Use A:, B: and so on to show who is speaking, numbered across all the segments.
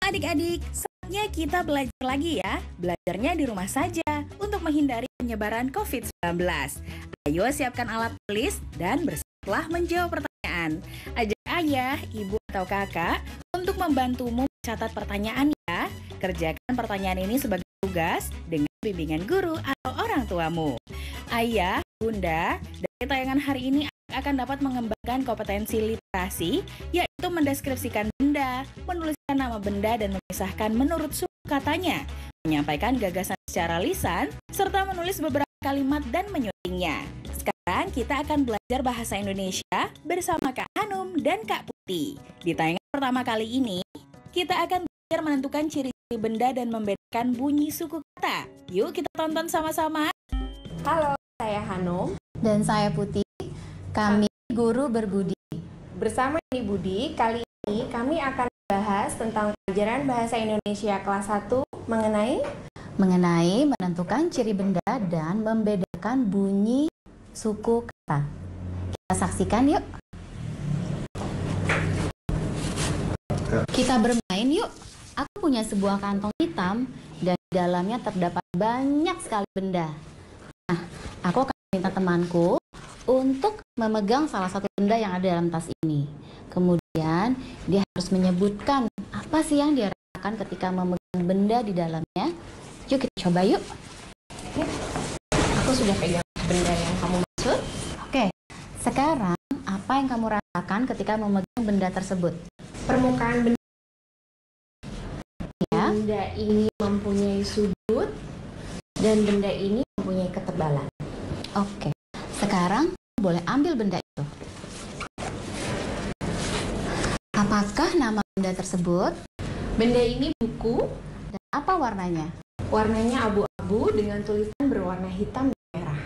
A: adik-adik, saatnya kita belajar lagi ya. Belajarnya di rumah saja untuk menghindari penyebaran COVID-19. Ayo siapkan alat tulis dan bersiaplah menjawab pertanyaan. Ajak ayah, ibu, atau kakak untuk membantumu mencatat pertanyaan ya. Kerjakan pertanyaan ini sebagai tugas dengan bimbingan guru atau orang tuamu. Ayah, bunda, dari tayangan hari ini akan dapat mengembangkan kompetensi literasi, yaitu mendeskripsikan benda, menuliskan nama benda dan memisahkan menurut suku katanya, menyampaikan gagasan secara lisan, serta menulis beberapa kalimat dan menyutingnya. Sekarang kita akan belajar bahasa Indonesia bersama Kak Hanum dan Kak Putih. Di tayangan pertama kali ini, kita akan belajar menentukan ciri-ciri benda dan membedakan bunyi suku kata. Yuk kita tonton sama-sama.
B: Halo, saya Hanum.
C: Dan saya Putih. Kami guru berbudi.
B: Bersama ini Budi, kali ini kami akan membahas tentang pelajaran Bahasa Indonesia kelas 1 mengenai
C: menentukan ciri benda dan membedakan bunyi suku kata. Kita saksikan yuk. Kita bermain yuk. Aku punya sebuah kantong hitam dan di dalamnya terdapat banyak sekali benda. Nah, aku akan minta temanku untuk memegang salah satu benda yang ada dalam tas ini. Kemudian dia harus menyebutkan apa sih yang dia rasakan ketika memegang benda di dalamnya. Yuk kita coba yuk.
B: Ya, aku sudah pegang benda yang kamu maksud.
C: Oke, sekarang apa yang kamu rasakan ketika memegang benda tersebut?
B: Permukaan benda.
C: Ya.
B: Benda ini mempunyai sudut dan benda ini mempunyai ketebalan.
C: Oke, sekarang boleh ambil benda itu. Apakah nama benda tersebut?
B: Benda ini buku.
C: Dan apa warnanya?
B: Warnanya abu-abu dengan tulisan berwarna hitam dan merah.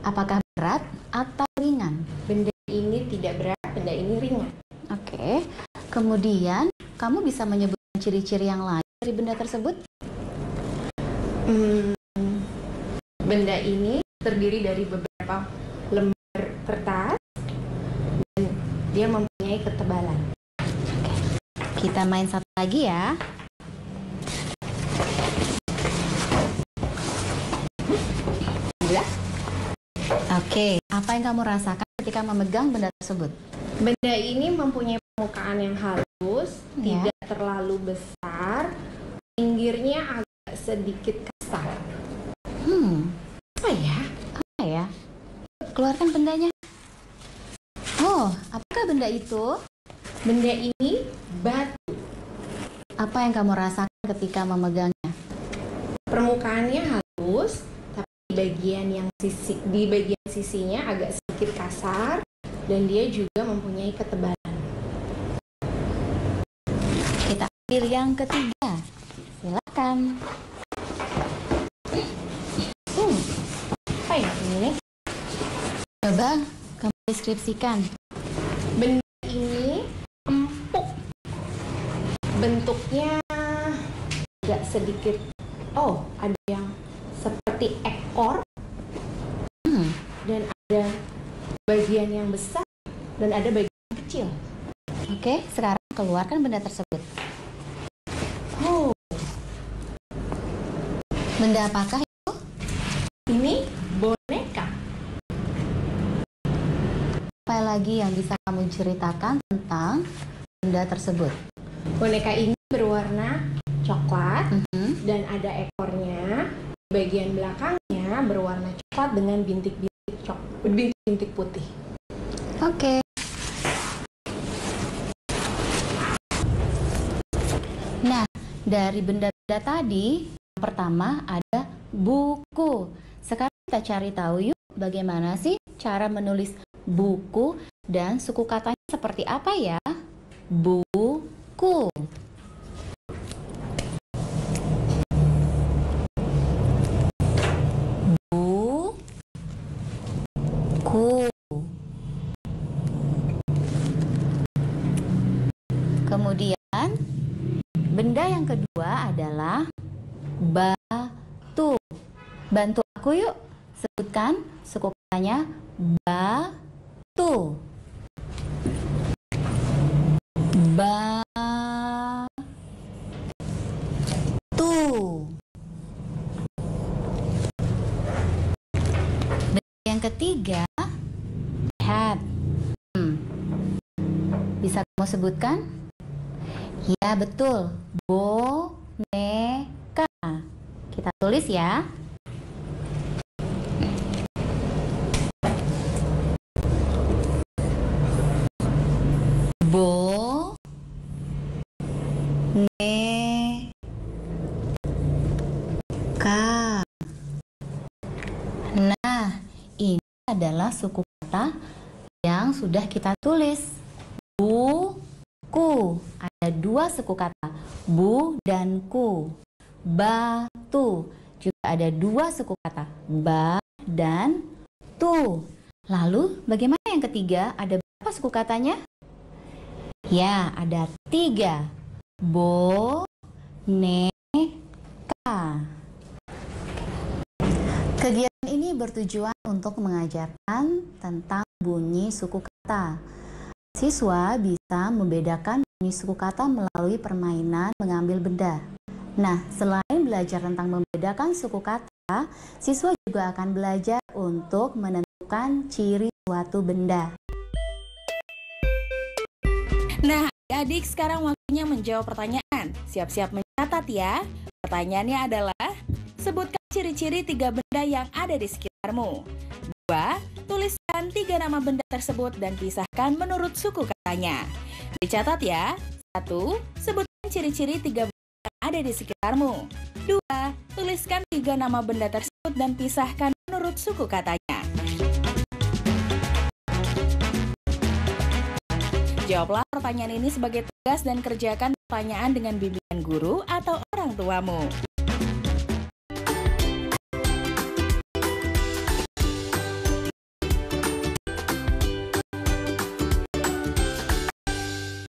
C: Apakah berat atau ringan?
B: Benda ini tidak berat, benda ini ringan.
C: Oke, kemudian kamu bisa menyebutkan ciri-ciri yang lain dari benda tersebut?
B: Benda ini terdiri dari beberapa lembar kertas dan dia mempunyai ketebalan.
C: Oke, kita main satu lagi ya. Oke, apa yang kamu rasakan ketika memegang benda tersebut?
B: Benda ini mempunyai permukaan yang halus,
C: Ya.
B: tidak terlalu besar, pinggirnya agak sedikit kasar.
C: Apa ya? Apa ya? Keluarkan bendanya. Oh, apakah benda itu?
B: Benda ini batu.
C: Apa yang kamu rasakan ketika memegangnya?
B: Permukaannya halus, tapi di bagian sisinya agak sedikit kasar dan dia juga mempunyai ketebalan.
C: Kita ambil yang ketiga. Silakan.
B: Apa ya ini?
C: Coba kamu deskripsikan.
B: Benda ini empuk. Bentuknya agak sedikit, ada yang seperti ekor, dan ada bagian yang besar, dan ada bagian yang kecil.
C: Oke, sekarang keluarkan benda tersebut. Benda apakah itu?
B: Ini boneka.
C: Apa lagi yang bisa kamu ceritakan tentang benda tersebut?
B: Boneka ini berwarna coklat
C: Mhm.
B: dan ada ekornya. Bagian belakangnya berwarna coklat dengan bintik-bintik putih.
C: Oke. Nah, dari benda-benda tadi, yang pertama ada buku. Sekarang kita cari tahu yuk, bagaimana sih cara menulis buku dan suku katanya seperti apa ya? Buku. Buku. Kemudian benda yang kedua adalah batu. Bantu aku yuk, sebutkan suku katanya batu. Batu. Benda yang ketiga, lihat. Bisa kamu sebutkan? Ya, betul. Boneka. Kita tulis ya. Boneka. Nah, ini adalah suku kata yang sudah kita tulis. Buku. Ada dua suku kata, bu dan ku. Batu. Juga ada dua suku kata, ba dan tu. Lalu bagaimana yang ketiga? Ada berapa suku katanya? Ya, ada 3. Boneka. Kegiatan ini bertujuan untuk mengajarkan tentang bunyi suku kata. Siswa bisa membedakan bunyi suku kata melalui permainan mengambil benda. Nah, selain belajar tentang membedakan suku kata, siswa juga akan belajar untuk menentukan ciri suatu benda.
A: Nah, adik-adik, sekarang waktunya menjawab pertanyaan. Siap-siap mencatat ya. Pertanyaannya adalah, sebutkan ciri-ciri 3 benda yang ada di sekitarmu. 2. Tuliskan 3 nama benda tersebut dan pisahkan menurut suku katanya. Dicatat ya. 1. Sebutkan ciri-ciri 3 benda yang ada di sekitarmu. 2. Tuliskan 3 nama benda tersebut dan pisahkan menurut suku katanya. Jawablah pertanyaan ini sebagai tugas dan kerjakan pertanyaan dengan bimbingan guru atau orang tuamu.